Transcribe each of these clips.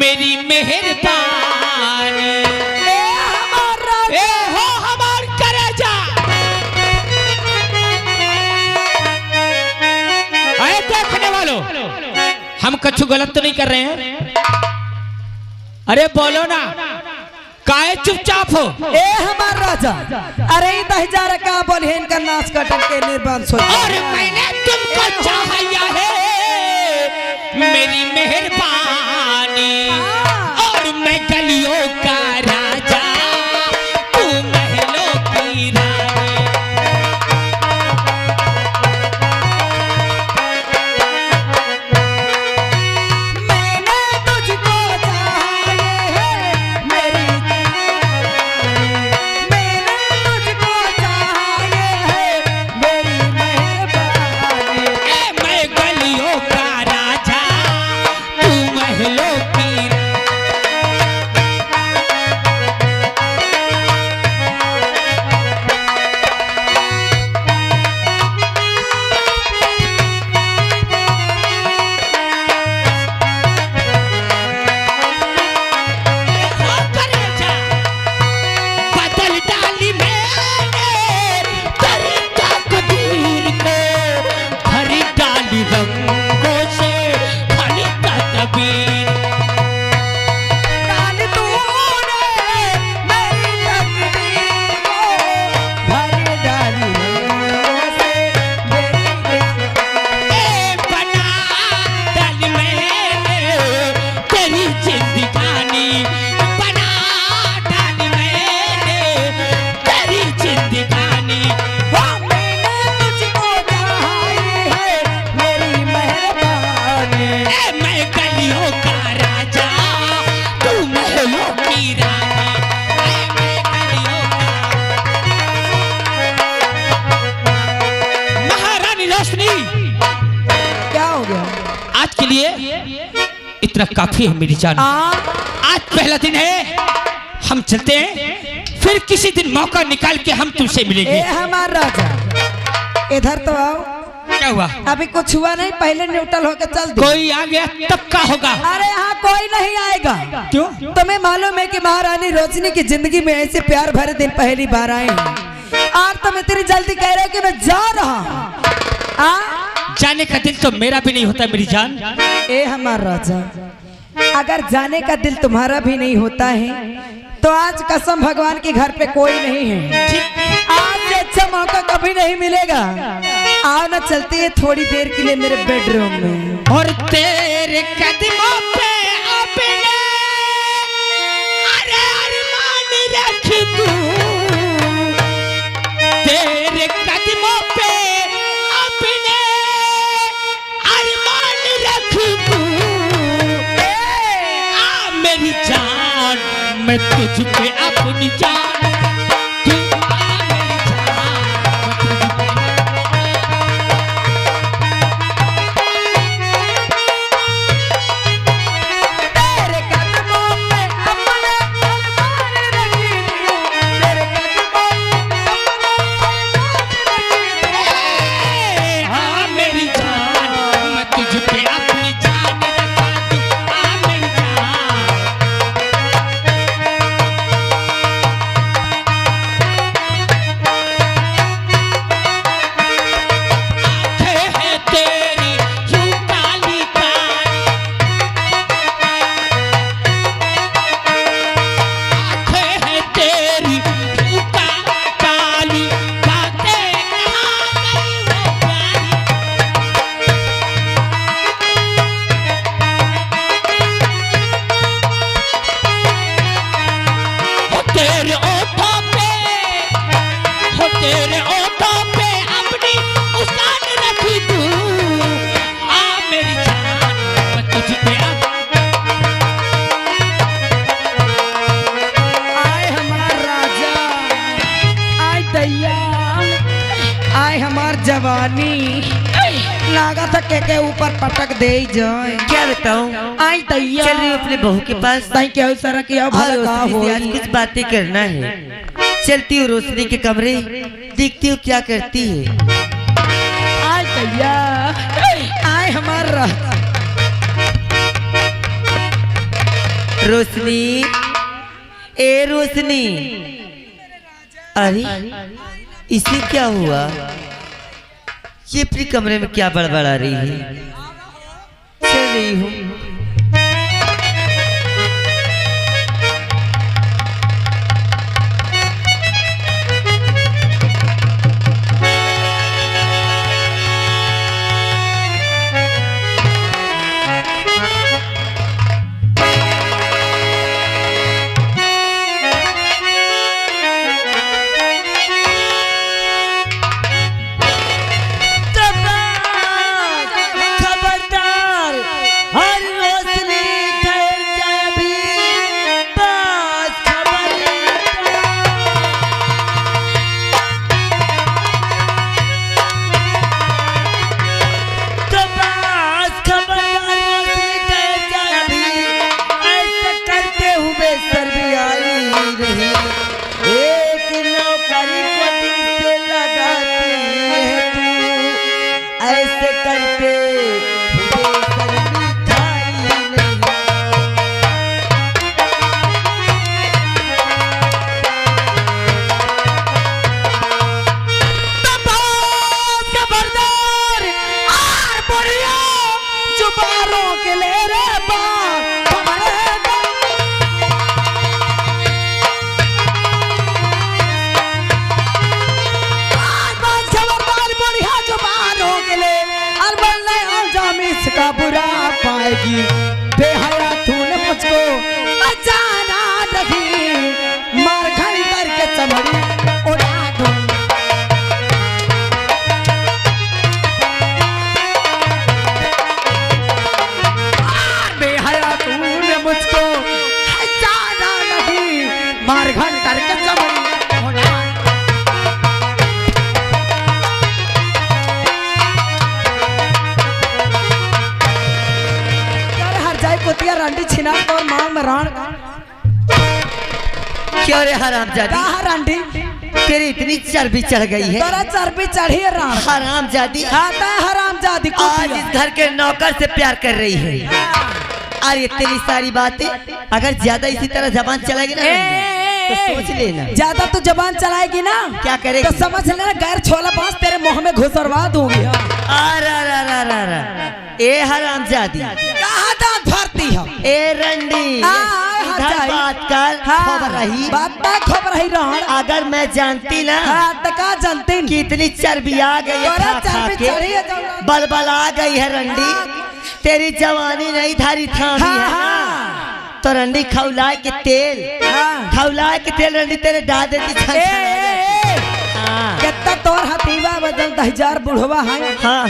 मेरी मेहरबानी ए हो हमार करेजा। अरे देखने वालों, हम कछु गलत तो नहीं कर रहे हैं? अरे बोलो ना, काहे चुपचाप हो? ए हमार राजा, अरे दहजार का बोले इनका नाच कटन के निर्बान सोच। और मैंने तुमको चाहा है मेरी मेहरबानी, और मैं गलियों का राजा, तू महलों की रानी। मैंने तुझको चाहा है मेरी, मैंने तुझको चाहा है मेरी मेहरबानी। मैं गलियों का राजा, तू महलों की रानी। बदल डाली मैंने तेरी तकदीर को, भरी डाली रंगों से भरी तस्वीर। डाल तूने मेरी तकदीर को, भर डाली रंगों से मेरी ए बना डाली मैंने तेरी जिंदगानी, बना डाली मैंने तेरी जिंदगानी। मैंने तुझको चाहा है मेरी मेहरबानी। मैं गलियों का राजा, तू महलों की रानी। मैं गलियों का महारानी रोशनी। क्या हो गया? आज के लिए इतना काफी है मेरी जान। आज पहला दिन है, हम चलते हैं, फिर किसी दिन मौका निकाल के हम तुमसे ए मिलेंगे। हमार राजा, इधर तो आओ। क्या हुआ? अभी कुछ हुआ नहीं, पहले न्यूट्रल होकर चल दो। कोई आ गया तब का होगा? अरे यहाँ कोई नहीं आएगा। क्यों? तुम्हें मालूम है कि महारानी रोशनी की जिंदगी में ऐसे प्यार भरे दिन पहली बार आए हैं। और तुम इतनी जल्दी कह रहे हो कि मैं जा रहा हूँ। जाने का दिल तो मेरा भी नहीं होता मेरी जान। ए हमार राजा, अगर जाने का दिल तुम्हारा भी नहीं होता है तो आज कसम भगवान के घर पे कोई नहीं है। आज से अच्छा मौका कभी नहीं मिलेगा। आओ ना, चलते हैं थोड़ी देर के लिए मेरे बेडरूम में। और तेरे कदमों पे अपने अरे अरमान रख दूं, तेरे कदमों पे अपने अरमान रख दूं। आ मेरी जान, मैं तुझ पे अपनी जान, तू आ मेरी जान, मैं तुझ पे तेरे कदमों पे अपना अरमान रख दूं, तेरे कदमों पे अपना अरमान रख दूं। आ मेरी जान, मैं तुझ पे अपनी जान रखा दूं। आ मेरी जान, आंखें हैं तेरी यूं काली काली, आंखें हैं तेरी यूं काली, बातें कहाँ गई वो प्यारी। हो तेरे ओठों पे, हो तेरे ओठों पे अपनी मुस्कान रख दूं। आ मेरी जान, मैं तुझ पे आए हमार राजा, आए दैया, आए हमार जवानी। लागा था के ऊपर पटक दे जाए। क्या बताऊं? आई दैया, चल रही हूँ अपने बहू के पास। ताई क्या सारा किया भला का रोशनी हो। से आज कुछ बातें करना है। चलती हूँ रोशनी के कमरे, देखती हूँ क्या करती है। आए दैया, आए हमार राजा। रोशनी, ए रोशनी, अरे इसे क्या हुआ? ये अपने कमरे में क्या बड़बड़ा रही है? चल रही हूँ। का बुरा पाएगी बेहया तूने मुझको बचाना नहीं, मार खाई करके चमड़ी उड़ा दूं। बेहया तूने मुझको बचाना नहीं, मार खाई करके चमड़ी उड़ा। कुतिया रांडी छिना और मांग में राण क्यों रे हरामजादी? कहा रांडी तेरी इतनी चर्बी चढ़ गई है? तेरा चर्बी चढ़ी है राण। हरामजादी खाता है हरामजादी। आज इस घर के नौकर से प्यार कर रही है। अरे तेरी सारी बातें अगर ज्यादा इसी तरह जबान चलाएगी ना तो सोच लेना। ज्यादा तो जबान चलाएगी ना क्या करेगी? तो समझ लेना गैर छोला बांस तेरे मुंह में घुसरवा दूंगी। ए हरामजादी कहाँ दांत भरती है? ए रंडी इधर बात कर। खबर रही बात खबर रही रहन। अगर मैं जानती ना तो क्या जानती कि इतनी चर्बी आ गई है खा खा के, बलबल आ गई है रंडी, तेरी जवानी नहीं धारी थामी है तो रंडी खौलाए के तेल, खौलाए के तेल रंडी तेरे डाल देती कितना तोर हतीवा बदल 10,000 बुढ़वा है।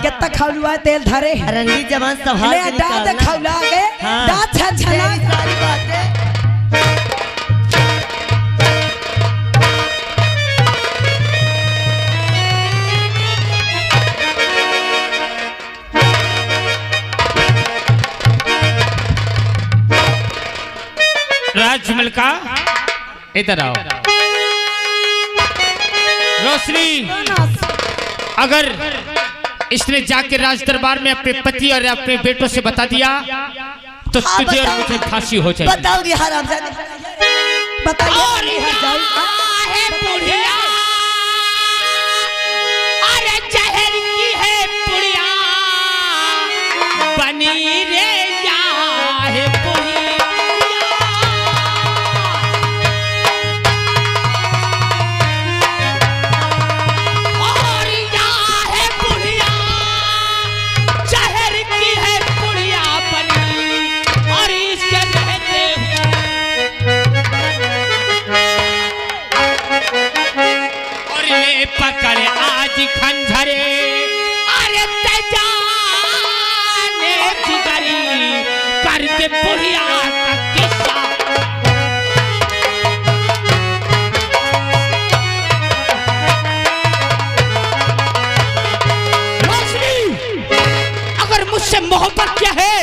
कितना खौलवा तेल धरे रंडी जवान संभाल के निकाल खौला के दांत छछला सारी बातें। राजमल का इधर आओ। रोशनी, अगर इसने जाके राज दरबार में अपने पति और अपने बेटों से बता दिया तो तुझे और मुझे फांसी हो जाएगी। बताओगी हरामजादी? बताइए। अरे जहर की है पुड़िया बनी रे है पुड़िया। पकड़े आज खंजरे अरे तजाने जिगरी करके बुढ़िया का किस्सा। रोशनी, अगर मुझसे मोहब्बत क्या है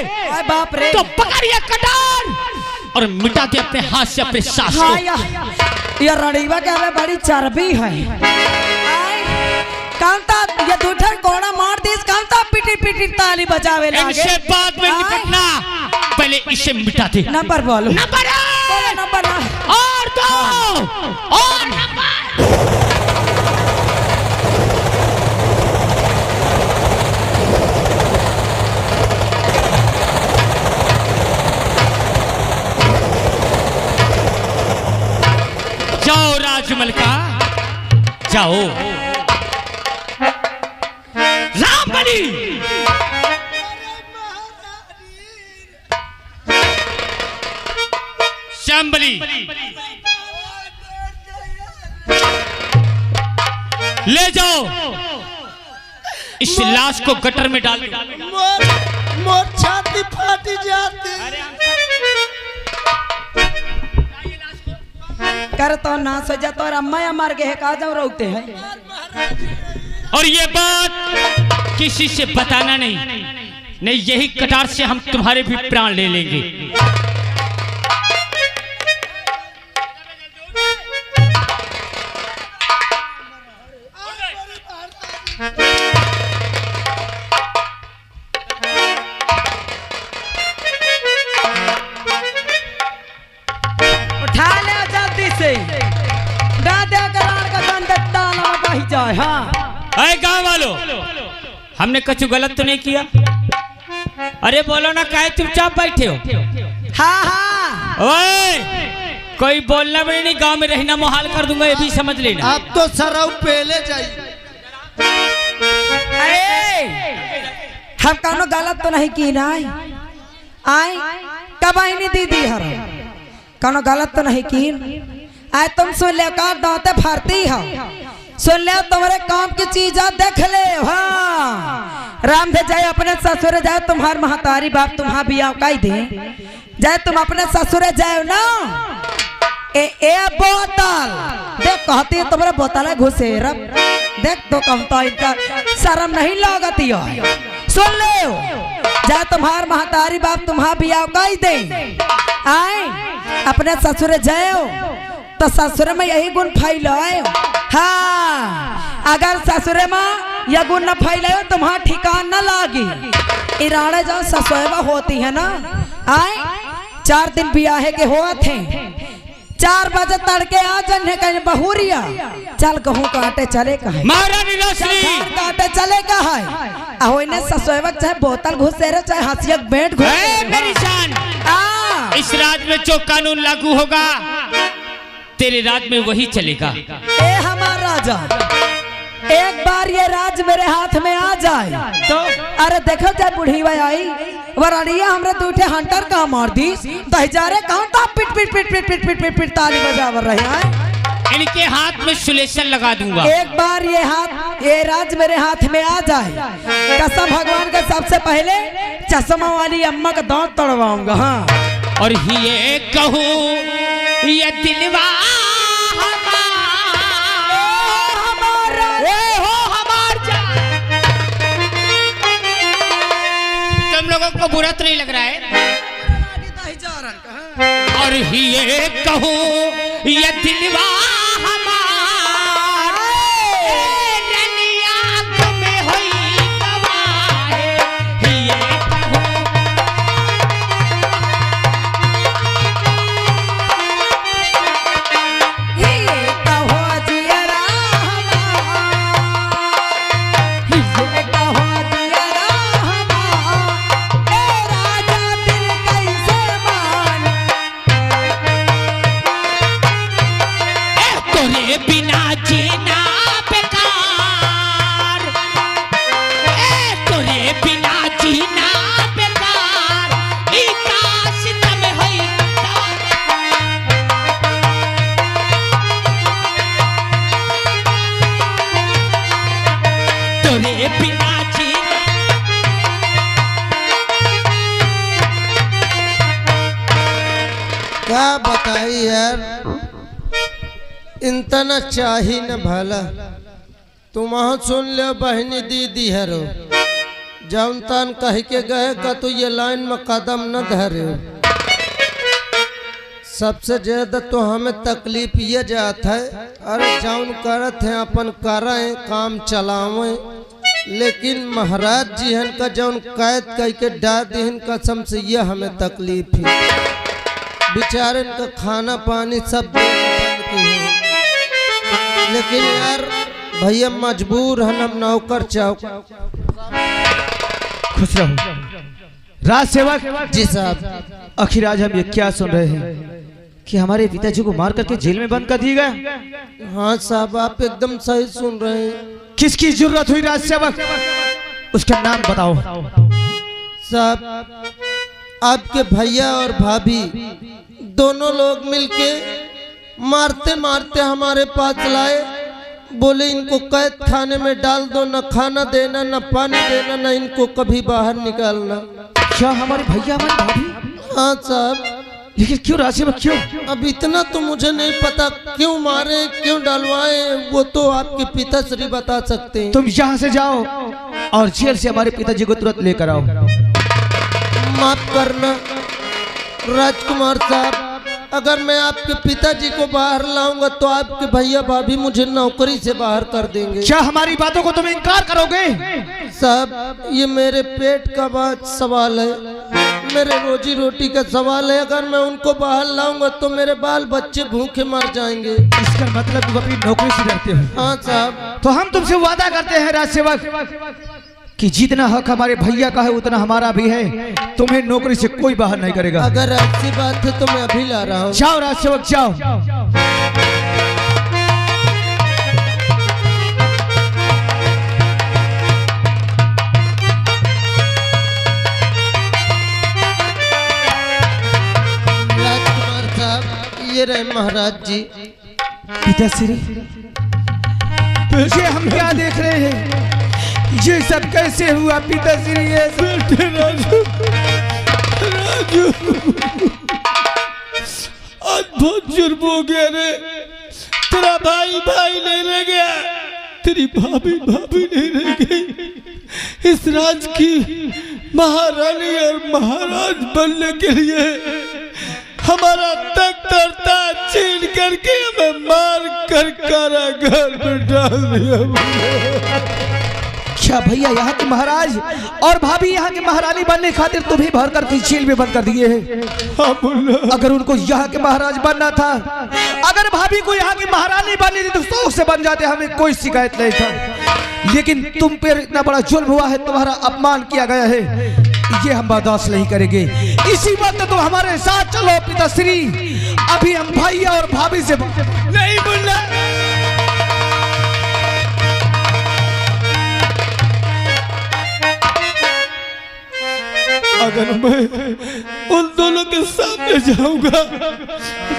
बाप रे तो पकड़िए कटार और मिटा दे अपने हाथ से अपने सास को। ये रणीवा के हमें बड़ी चर्बी है। कांता ये दूठर कोड़ा मार दीस कांता पिटी पिटी ताली बजावे लागे। इनसे बाद में निपटना, पहले पहले इसे मिटा दे। नंबर बोलो। नंबर बोलो नंबर ना। और दो और नंबर। जाओ राजमलका जाओ। रामबली श्यामबली ले जाओ, इस लाश को गटर में डाल दो। मोर छाती फाटी जाती। कर तो ना सजा तो अम्मा मार के का जाओ रोकते हैं। और ये बात किसी से बताना नहीं, यही कटार से हम तुम्हारे भी प्राण ले लेंगे। उठा ले जल्दी से, दादा करार का गंदा ना बह जाए। हाँ अरे गांव वालों, हमने कुछ गलत तो नहीं किया? अरे बोलो ना, काहे चुपचाप बैठे हो? हाँ हाँ ओए, कोई बोलना भी नहीं, गांव में रहना मुहाल कर दूंगा, ये भी समझ लेना। अब तो सराउ पहले जाइए। अरे हम कौनो गलत तो नहीं की ना। आए कब आई नहीं दीदी हर कौनो गलत तो नहीं की। आए तुम सुन ले का दांते फाड़ती हो, सुन ले तुम्हारे काम की चीज देख ले। हाँ राम दे जाए अपने ससुर जाए, तुम्हार महतारी बाप तुम्हारा बिया काई दे जाए, तुम अपने ससुर जाए ना। ए बोतल देख कहती है तुम्हारे बोतल है घुसे रब देख तो कहता इनका शर्म नहीं लगती है। सुन ले जा तुम्हार महतारी बाप तुम्हारा बिया काई दे, आए अपने ससुर जाओ तो ससुर में यही गुण फैलाए। हाँ अगर ससुर में यह गुण न फैलाए तुम्हारा ठिकान न लागी। इराड़े जाओ ससुरवा होती है ना। आए 4 दिन बियाहे के हुआ थे, 4 बजे तड़के आ जन्हे कहीं बहुरिया चल कहूँ काटे चले कहे महारानी रोशनी काटे चले कहे अहो इन्हें ससुरवक चाहे बोतल घुसे रहे चाहे हंसियक बेट घुसे। मेरी जान, इस राज में जो कानून लागू होगा तेरे राज में वही चलेगा। ए हमारा राजा, एक बार ये राज मेरे हाथ में आ जाए तो अरे देखो जब बुढ़ी भाई आई वरानिया हमरे दूठे हंटर का मार दी दहजारे कहाँ था पिट पिट पिट पिट पिट पिट पिट पिट ताली बजावर रहे हैं। इनके हाथ में सुलेशन लगा दूंगा। एक बार ये राज मेरे हाथ में आ जाए कसम भगवान का सबसे पहले चश्मा वाली अम्मा का दांत तोड़वाऊंगा। हाँ और ये कहूँ ये दिलवा तुम लोगों को बुरा तो नहीं लग रहा है? और ये कहूँ ये दिलवा हमार रनिया में होई गवाह, ये बिना जीना बेकार, तोरे बिना जीना बेकार, इका सितम होई तोरे बिना जीना। क्या बताई यार, इतना चाही न भला। तुम सुन ले बहनी दीदी हरो जौन तन कह के गए का तो ये लाइन में कदम न धरे। सबसे ज्यादा तो हमें तकलीफ ये जात है, अरे जौन करत है अपन करें काम चलावें लेकिन महाराज जी हन का जौन कैद कह के डाल दिहन कसम से यह हमें तकलीफ है। बेचारन का खाना पानी सब बंद की है। लेकिन यार भैया मजबूर हन, हम नौकर चौक। खुश रहो राज सेवक जी साहब। आखिर आज हम ये क्या सुन रहे हैं कि हमारे पिताजी को मार करके जेल में बंद कर दिया गया। हाँ साहब, आप एकदम सही सुन रहे हैं। किसकी जरूरत हुई राज सेवक, उसका नाम बताओ। साहब, आपके भैया और भाभी दोनों लोग मिलके मारते मारते हमारे पास लाए। बोले इनको कैद खाने में डाल दो, न खाना देना न पानी देना न इनको कभी बाहर निकालना। क्या हमारे भैया हमारी भाभी? हाँ साहब। लेकिन क्यों राज सेवक, क्यों? अब इतना तो मुझे नहीं पता क्यों मारे क्यों डलवाए, वो तो आपके पिताश्री बता सकते हैं। तुम यहाँ से जाओ और जेल से हमारे पिताजी को तुरंत लेकर आओ। माफ करना राजकुमार साहब, अगर मैं आपके पिताजी को बाहर लाऊंगा तो आपके भैया भाभी मुझे नौकरी से बाहर कर देंगे। क्या हमारी बातों को तुम इनकार करोगे? साहब, ये मेरे पेट का बात सवाल है, मेरे रोजी रोटी का सवाल है। अगर मैं उनको बाहर लाऊंगा तो मेरे बाल बच्चे भूखे मर जाएंगे। इसका मतलब तुम अपनी नौकरी से डरते हो? हाँ साहब। तो हम तुमसे वादा करते हैं राज सेवक कि जितना हक हमारे भैया का है उतना हमारा भी है। तुम्हें नौकरी से कोई बाहर नहीं करेगा। अगर ऐसी बात है तो मैं अभी ला रहा हूँ। जाओ राज सेवक जाओ। राजकुमार साहब, ये रहे महाराज जी। पिताश्री, ये हम क्या देख रहे हैं? ये सब कैसे हुआ पिताश्री? ये राजू, राजू, आज बहुत जुर्म हो गया रे। तेरा भाई भाई नहीं रह गया, तेरी भाभी भाभी नहीं रह गई। इस राज की महारानी और महाराज बनने के लिए हमारा तख्त और ताज छीन करके हमें मार कर कारागार में डाल दिया। क्या भैया यहाँ के महाराज और भाभी यहाँ के महारानी बनने खातिर तुम्हें भर कर जेल में बंद कर दिए हैं? अगर उनको यहाँ के महाराज बनना था, अगर भाभी को यहाँ की महारानी बननी थी तो शौक से बन जाते, हमें कोई शिकायत नहीं था। लेकिन तुम पर इतना बड़ा जुल्म हुआ है, तुम्हारा अपमान किया गया है, ये हम बर्दाश्त नहीं करेंगे। इसी वक्त तुम हमारे साथ चलो पिताश्री। अभी हम भैया और भाभी से नहीं बोलना। अगर मैं उन दोनों के सामने जाऊंगा,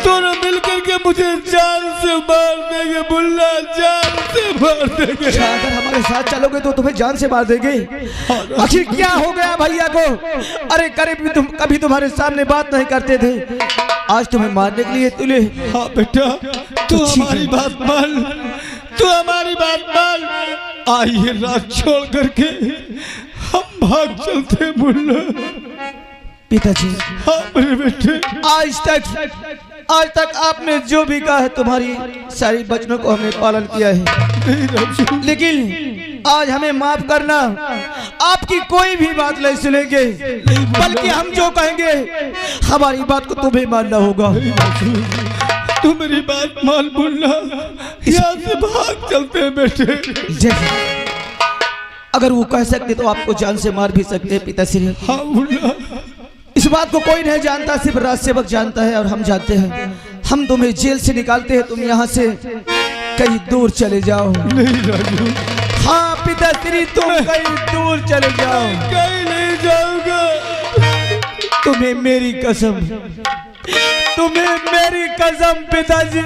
दोनों मिलकर के मुझे जान से मार देंगे। बुल्ला, जान से मार देंगे। अगर हमारे साथ चलोगे तो तुम्हें जान से मार देंगे। आखिर क्या हो गया भैया को? अरे कभी तुम्हारे सामने बात नहीं करते थे, आज तुम्हें मारने के लिए तुले। हाँ बेटा, तू हमारी बात मान, तू हमारी बात मान। आइए रात छोड़ करके हम भाग चलते मुल्ला। पिताजी, हाँ मेरे बेटे, आज तक आपने जो भी कहा है तुम्हारी सारी वचनों को हमने पालन किया है। लेकिन आज हमें माफ करना, आपकी कोई भी बात नहीं सुनेंगे, बल्कि हम जो कहेंगे हमारी बात को तुम्हें मानना होगा। तू मेरी बात मान बोलना, यहाँ से भाग चलते हैं बेटे। अगर वो कह सकते तो आपको जान से मार भी सकते हैं पिताश्री। हाँ बोलना। इस बात को कोई नहीं जानता, सिर्फ राज सेवक जानता है और हम जानते हैं। हम तुम्हें जेल से निकालते हैं, तुम यहाँ से कहीं दूर चले जाओ। नहीं राजू। हाँ पिताश्री, तुम कहीं दूर चले जाओ। कहीं नहीं जाऊंगा। तुम्हें मेरी कसम, तुम्हें मेरी कसम पिताजी।